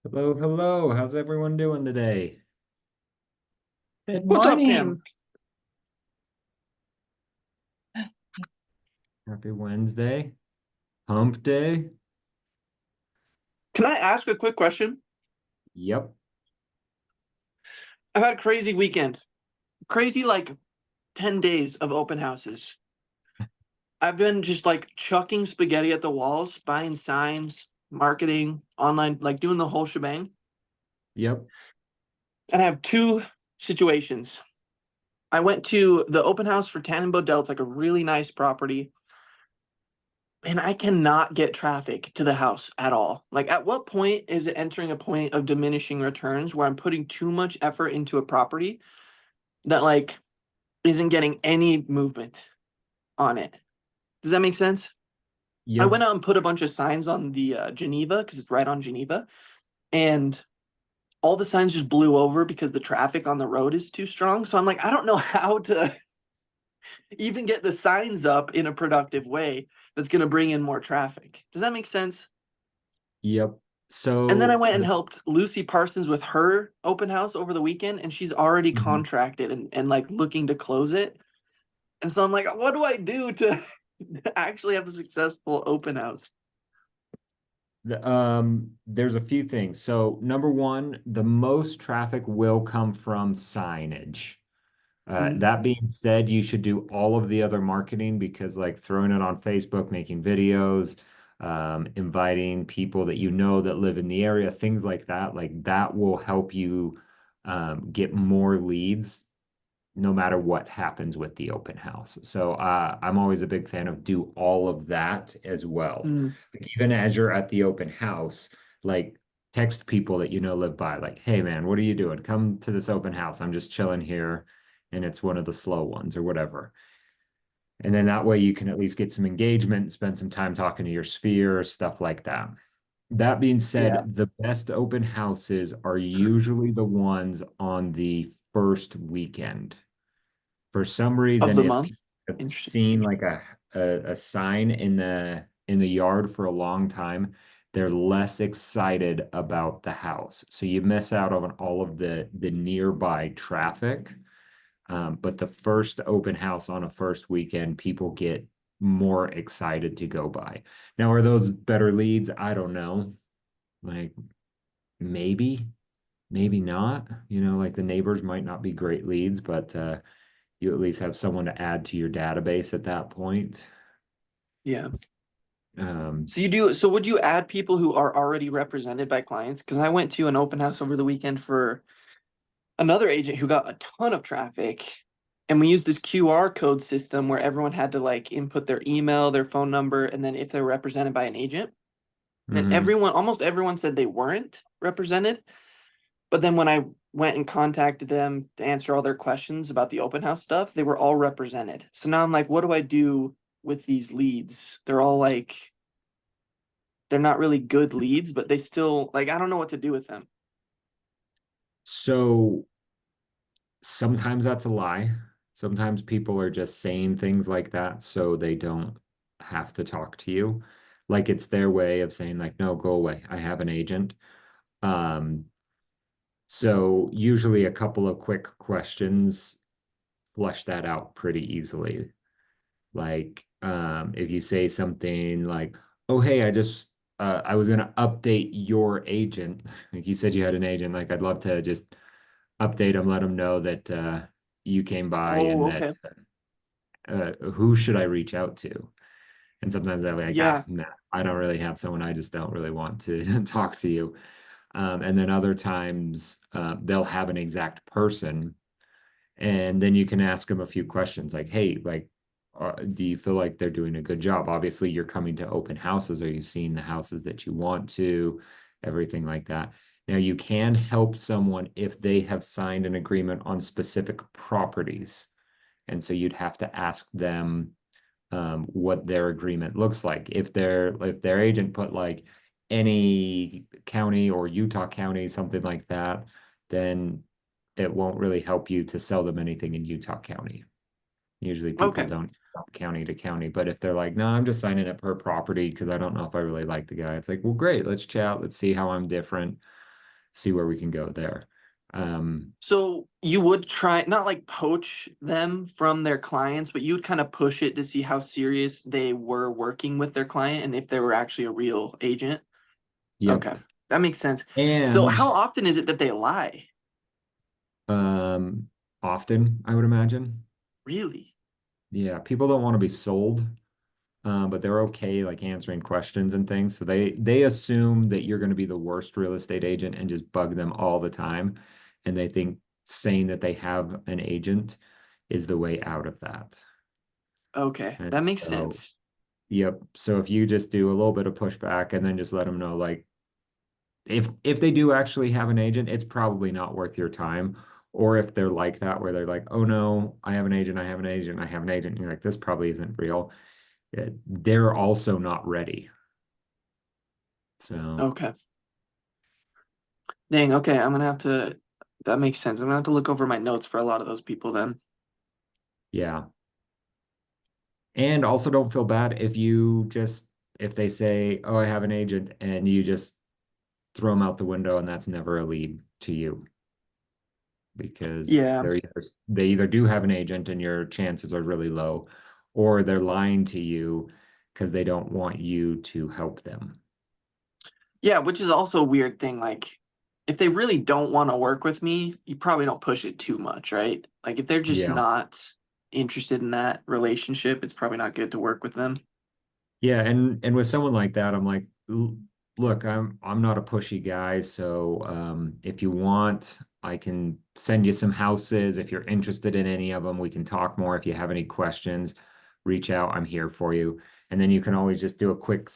Hello, hello. How's everyone doing today? Good What's up, Cam? morning. Happy Wednesday. Hump day. Can I ask a quick question? Yep. I've had a crazy weekend. Crazy like 10 days of open houses. I've been just like chucking spaghetti at the walls, buying signs, marketing, online, like doing the whole shebang. Yep. And I have two situations. I went to the open house for Tannenbaugh Dell. It's like a really nice property. And I cannot get traffic to the house at all. Like, at what point is it entering a point of diminishing returns where I'm putting too much effort into a property that like isn't getting any movement on it? Does that make sense? I Yep. went out and put a bunch of signs on the Geneva because it's right on Geneva, and all the signs just blew over because the traffic on the road is too strong. So I'm like, I don't know how to even get the signs up in a productive way that's going to bring in more traffic. Does that make sense? Yep. And then I So, went and helped Lucy Parsons with her open house over the weekend, and she's already Mhm. contracted and like looking to close it. And so I'm like, what do I do to actually have a successful open house? There's a few things. So, number one, the most traffic will come from signage. Mm, That being said, you should do all of the other marketing because, like, throwing it on Facebook, making videos, inviting people that you know that live in the area, things like that will help you get more leads no matter what happens with the open house. So I'm always a big fan of do all of that as well. mm. Like, even as you're at the open house, like text people that you know live by, like, hey man, what are you doing? Come to this open house. I'm just chilling here and it's one of the slow ones or whatever. And then that way you can at least get some engagement, spend some time talking to your sphere, stuff like that. That being Yeah, said, the best open houses are usually the ones on the first weekend. For some of reason, the if month. people have Interesting. seen like a sign in the yard for a long time, they're less excited about the house. So you miss out on all of the nearby traffic. But the first open house on a first weekend, people get more excited to go by. Now, are those better leads? I don't know. Like maybe, maybe not. You know, like the neighbors might not be great leads, but you at least have someone to add to your database at that point. Yeah. Um, So would you add people who are already represented by clients? Because I went to an open house over the weekend for another agent who got a ton of traffic. And we used this QR code system where everyone had to like input their email, their phone number, and then if they're represented by an agent. And mhm. almost everyone said they weren't represented. But then when I went and contacted them to answer all their questions about the open house stuff, they were all represented. So now I'm like, what do I do with these leads? They're all like, they're not really good leads, but they still like, I don't know what to do with them. So sometimes that's a lie. Sometimes people are just saying things like that so they don't have to talk to you. Like it's their way of saying, like, no, go away. I have an agent. Um, so usually a couple of quick questions flush that out pretty easily. Like, if you say something like, "Oh, hey, I was gonna update your agent." Like you said, you had an agent. Like, I'd love to just update them, let them know that you came by Oh, and that okay. who should I reach out to? And sometimes they're like, Yeah. nah, I don't really have someone. I just don't really want to talk to you. And then other times they'll have an exact person and then you can ask them a few questions like, hey, like, do you feel like they're doing a good job? Obviously, you're coming to open houses. Are you seeing the houses that you want to? Everything like that. Now, you can help someone if they have signed an agreement on specific properties. And so you'd have to ask them what their agreement looks like. If their agent put like any county or Utah County, something like that, then it won't really help you to sell them anything in Utah County. Usually people Okay. don't jump county to county, but if they're like, no, I'm just signing it per property because I don't know if I really like the guy, it's like, well, great, let's chat, let's see how I'm different. see where we can go there. So you would try not like poach them from their clients, but you would kind of push it to see how serious they were working with their client and if they were actually a real agent. Yep. Okay, that makes sense. So And how often is it that they lie? often, I would imagine. Really? Yeah, people don't want to be sold, but they're okay like answering questions and things. So they assume that you're going to be the worst real estate agent and just bug them all the time. And they think saying that they have an agent is the way out of that. Okay, And that makes so, sense. yep. So if you just do a little bit of pushback and then just let them know, like, if they do actually have an agent, it's probably not worth your time. Or if they're like that, where they're like, oh no, I have an agent, I have an agent, I have an agent. And you're like, this probably isn't real. They're also not ready. So Okay. Dang, okay, I'm gonna have to, that makes sense. I'm gonna have to look over my notes for a lot of those people then. yeah. And also don't feel bad if they say, oh, I have an agent, and you just throw them out the window and that's never a lead to you, because Yeah. they either do have an agent and your chances are really low, or they're lying to you because they don't want you to help them. Yeah, which is also a weird thing. Like, if they really don't want to work with me, you probably don't push it too much, right? Like, if they're just Yeah. not interested in that relationship, it's probably not good to work with them. Yeah, and with someone like that, I'm like, Look, I'm not a pushy guy, so if you want, I can send you some houses. If you're interested in any of them, we can talk more. If you have any questions, reach out. I'm here for you." And then you can always just do a quick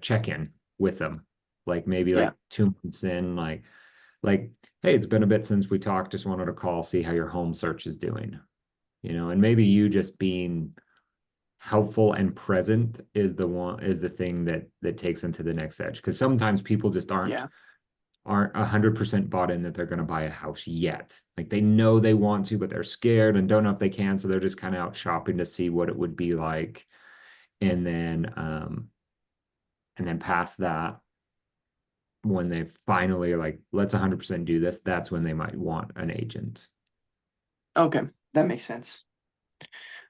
check-in with them, like maybe Yeah. like 2 months in, like, "Hey, it's been a bit since we talked. Just wanted to call, see how your home search is doing." And maybe you just being helpful and present is the thing that takes them to the next edge, because sometimes people just aren't Yeah. 100% bought in that they're going to buy a house yet. Like, they know they want to, but they're scared and don't know if they can, so they're just kind of out shopping to see what it would be like. And then past that, when they finally are like, let's 100% do this, that's when they might want an agent. Okay. That makes sense.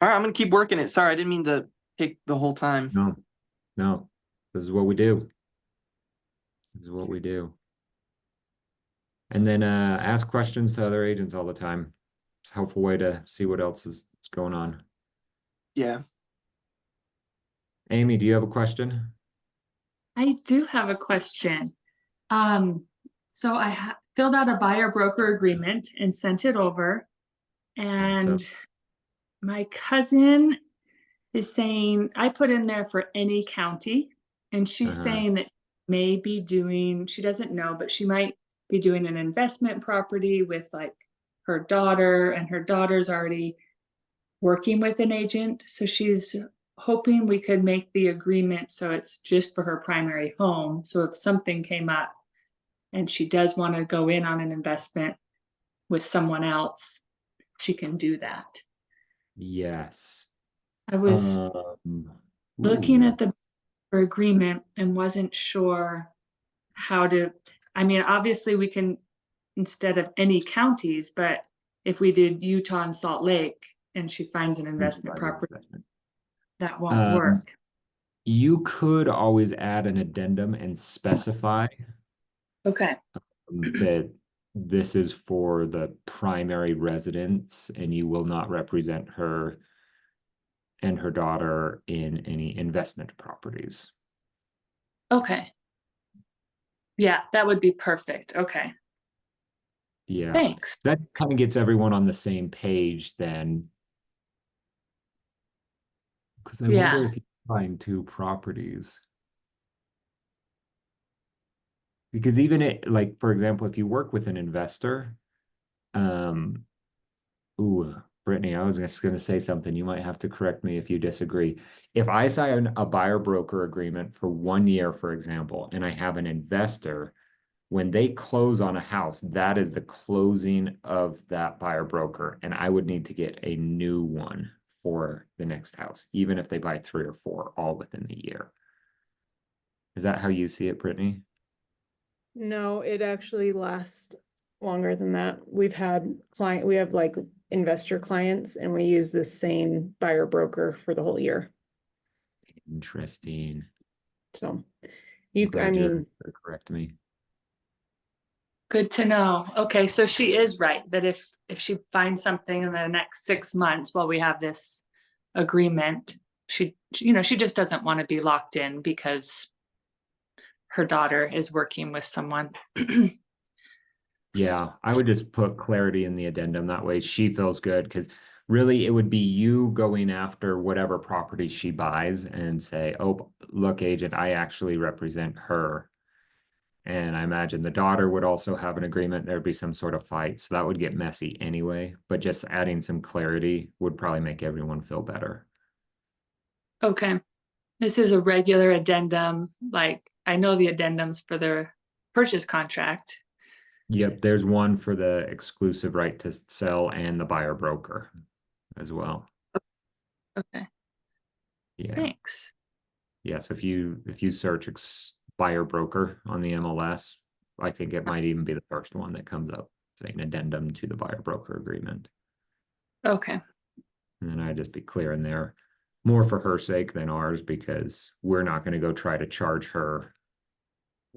All right. I'm going to keep working it. Sorry, I didn't mean to take the whole time. No, no, this is what we do. This is what we do. And then ask questions to other agents all the time. It's a helpful way to see what else is going on. Yeah. Amy, do you have a question? I do have a question. Um, so I filled out a buyer broker agreement and sent it over. So, And my cousin is saying, I put in there for any county, and she's uh-huh. saying that may be doing, she doesn't know, but she might be doing an investment property with like her daughter, and her daughter's already working with an agent. So she's hoping we could make the agreement so it's just for her primary home. So if something came up and she does want to go in on an investment with someone else, she can do that. Yes. I was Um, looking ooh, at the agreement and wasn't sure how to, I mean, obviously we can, instead of any counties, but if we did Utah and Salt Lake and she finds an you can investment buy the property, investment. that won't Um, work. you could always add an addendum and specify Okay. that this is for the primary residence and you will not represent her and her daughter in any investment properties. Okay. Yeah, that would be perfect. Okay. Yeah, Thanks. that kind of gets everyone on the same page then. Because I wonder Yeah. if you find two properties. Because even it, like, for example, if you work with an investor, um, ooh, Brittany, I was just going to say something. You might have to correct me if you disagree. If I sign a buyer broker agreement for 1 year, for example, and I have an investor, when they close on a house, that is the closing of that buyer broker. And I would need to get a new one for the next house, even if they buy 3 or 4, all within the year. Is that how you see it, Brittany? No, it actually lasts longer than that. We have like investor clients and we use the same buyer broker for the whole year. Interesting. So I'm I glad you're mean, correct me. Good to know. Okay, so she is right that if she finds something in the next 6 months while we have this agreement, she just doesn't want to be locked in because her daughter is working with someone. Yeah, I would just put clarity in the addendum. That way she feels good because really it would be you going after whatever property she buys and say, oh, look, agent, I actually represent her. And I imagine the daughter would also have an agreement. There'd be some sort of fight. So that would get messy anyway. But just adding some clarity would probably make everyone feel better. Okay, this is a regular addendum. Like I know the addendums for the purchase contract. Yep, there's one for the exclusive right to sell and the buyer broker as well. Okay, Yeah. thanks. Yeah, so if you search buyer broker on the MLS, I think it might even be the first one that comes up saying addendum to the buyer broker agreement. Okay, And then I'd just be clear in there, more for her sake than ours, because we're not going to go try to charge her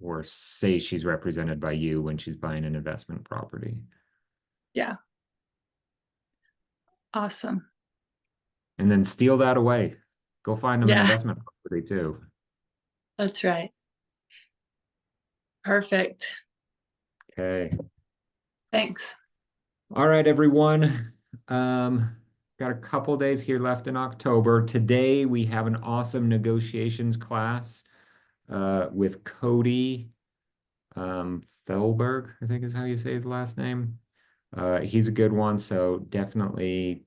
or say she's represented by you when she's buying an investment property. yeah. Awesome. And then steal that away. Go find them an Yeah, investment property too. that's right. Perfect. Okay. Thanks. All right, everyone. Got a couple days here left in October. Today we have an awesome negotiations class with Cody Thelberg, I think is how you say his last name. He's a good one, so definitely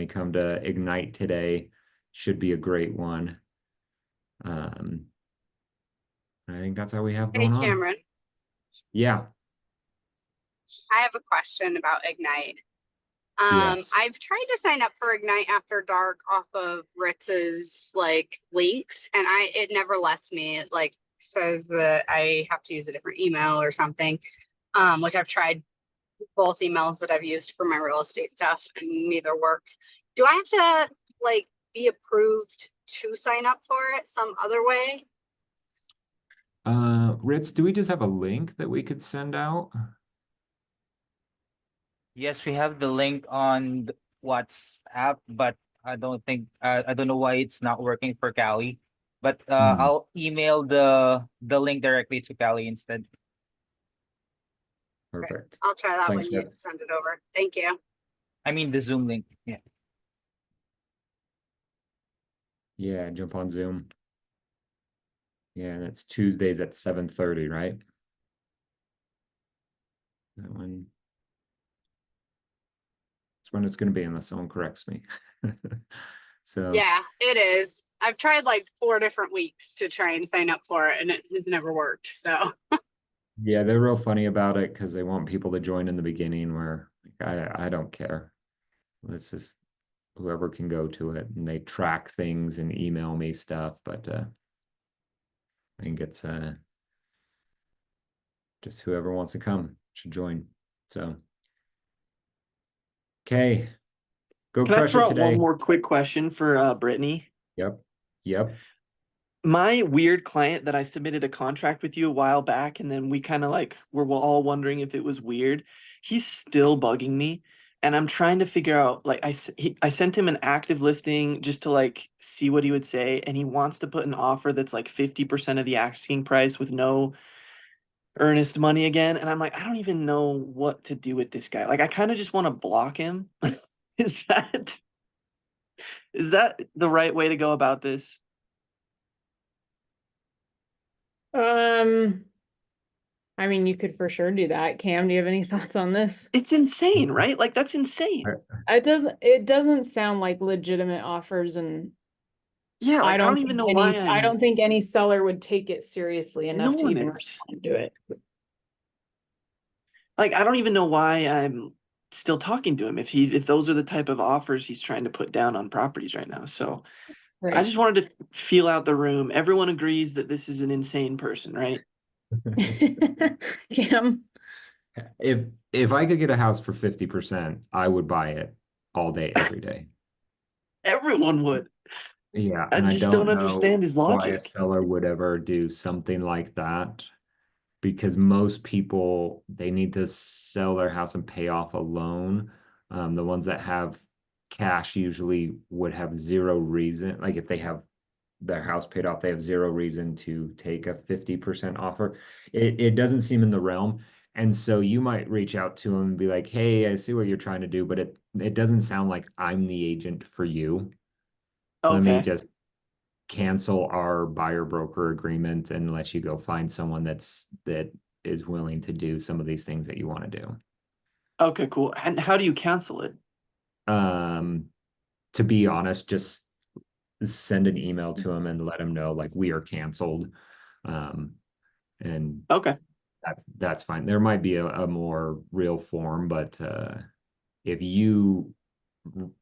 come to Ignite today. Should be a great one. Um, I think that's all we have Hey, going on. Cameron, Yeah. I have a question about Ignite. Yes. I've tried to sign up for Ignite After Dark off of Ritz's like links, and it never lets me. It like says that I have to use a different email or something. Which I've tried both emails that I've used for my real estate stuff, and neither works. Do I have to like be approved to sign up for it some other way? Ritz, do we just have a link that we could send out? Yes, we have the link on WhatsApp, but I don't know why it's not working for Callie. But Hmm, I'll email the link directly to Callie instead. perfect. I'll try that Thanks, when you Ritz. send it over. Thank you. I mean the Zoom link. Yeah. Yeah, jump on Zoom. Yeah, and it's Tuesdays at 7:30, right? That one. That's when it's going to be, unless someone corrects me. So, Yeah, it is. I've tried like 4 different weeks to try and sign up for it, and it has never worked. So, yeah, they're real funny about it because they want people to join in the beginning where like, I don't care. It's just whoever can go to it and they track things and email me stuff, but I think it's just whoever wants to come should join. So, okay, go Can I crush it throw out one today. more quick question for Brittany? Yep. Yep. My weird client that I submitted a contract with you a while back, and then we kind of like were all wondering if it was weird. He's still bugging me, and I'm trying to figure out. Like I sent him an active listing just to like see what he would say, and he wants to put an offer that's like 50% of the asking price with no earnest money again. And I'm like, I don't even know what to do with this guy. Like I kind of just want to block him. Is that the right way to go about this? I mean, you could for sure do that. Cam, do you have any thoughts on this? It's insane, right? Like that's insane. It doesn't sound like legitimate offers, and Yeah, like I don't even know why I don't think any seller would take it seriously no enough to one even is. respond to it. Like I don't even know why I'm still talking to him if those are the type of offers he's trying to put down on properties right now. So I Right. just wanted to feel out the room. Everyone agrees that this is an insane person, right? Cam, If I could get a house for 50%, I would buy it all day, every day. Everyone would. Yeah, I and I just don't don't know understand his why a logic. seller would ever do something like that. Because most people, they need to sell their house and pay off a loan. The ones that have cash usually would have zero reason, like if they have their house paid off, they have zero reason to take a 50% offer. It doesn't seem in the realm. And so you might reach out to them and be like, hey, I see what you're trying to do, but it doesn't sound like I'm the agent for you. Let me Okay. just cancel our buyer broker agreement and let you go find someone that is willing to do some of these things that you want to do. Okay, cool. And how do you cancel it? To be honest, just send an email to them and let them know like we are canceled. And Okay. that's fine. There might be a more real form, but if you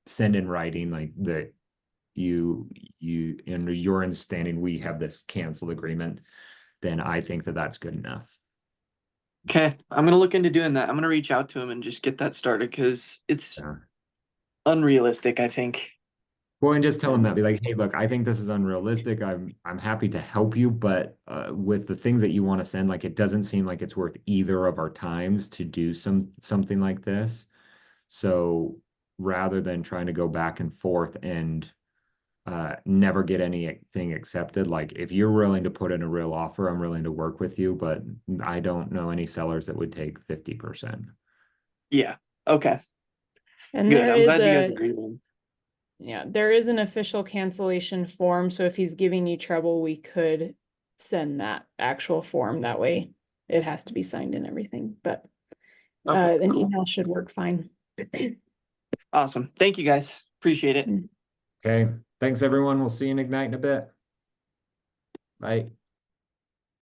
send in writing like that you in your understanding we have this canceled agreement, then I think that that's good enough. Okay. I'm gonna look into doing that. I'm gonna reach out to him and just get that started because it's Yeah. unrealistic, I think. Well, and just tell them that, be like, hey, look, I think this is unrealistic. I'm happy to help you, but with the things that you want to send, like it doesn't seem like it's worth either of our times to do something like this. So rather than trying to go back and forth and never get anything accepted, like if you're willing to put in a real offer, I'm willing to work with you, but I don't know any sellers that would take 50%. Yeah. Okay. and Good. there I'm is glad you guys a, agree with him. yeah, there is an official cancellation form, so if he's giving you trouble, we could send that actual form. That way it has to be signed and everything, but Okay, an cool. email should work fine. Awesome. Thank you guys. Appreciate it. Okay, thanks everyone. We'll see you in Ignite in a bit. Bye.